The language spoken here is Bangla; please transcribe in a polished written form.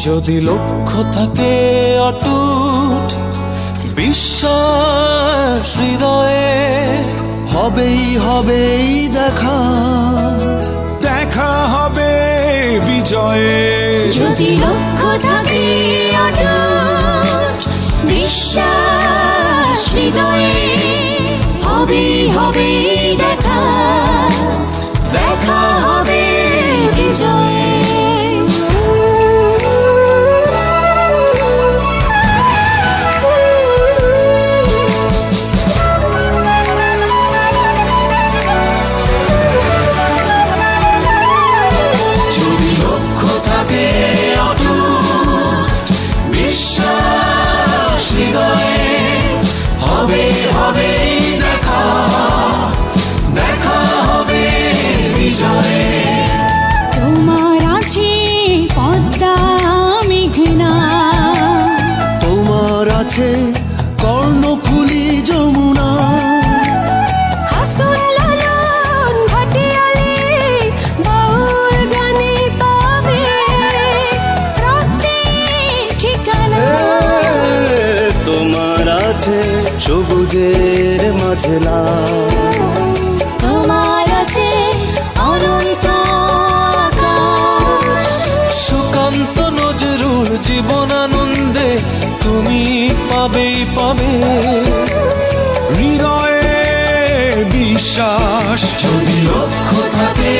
যদি লক্ষ্য থাকে অটুট বিশ্বাস হৃদয়ে, হবেই হবেই দেখা, দেখা হবে বিজয়ে। যদি লক্ষ্য থাকে অটুট বিশ্বাস হৃদয়ে, হবেই হবেই দেখা, দেখা হবে বিজয়ে। কর্ণফুলী যমুনা, হাসন লালন ভাটিয়ালি বাউল গানে পাবে প্রাপ্তির ঠিকানা। তোমার আছে সবুজের মাঝে তোমার আছে অনন্ত আকাশ, সুকান্ত নজরুল জীবনানন্দে তুমি পাবেই পাবে হৃদয়ে বিশ্বাস। যদি লক্ষ্য থাকে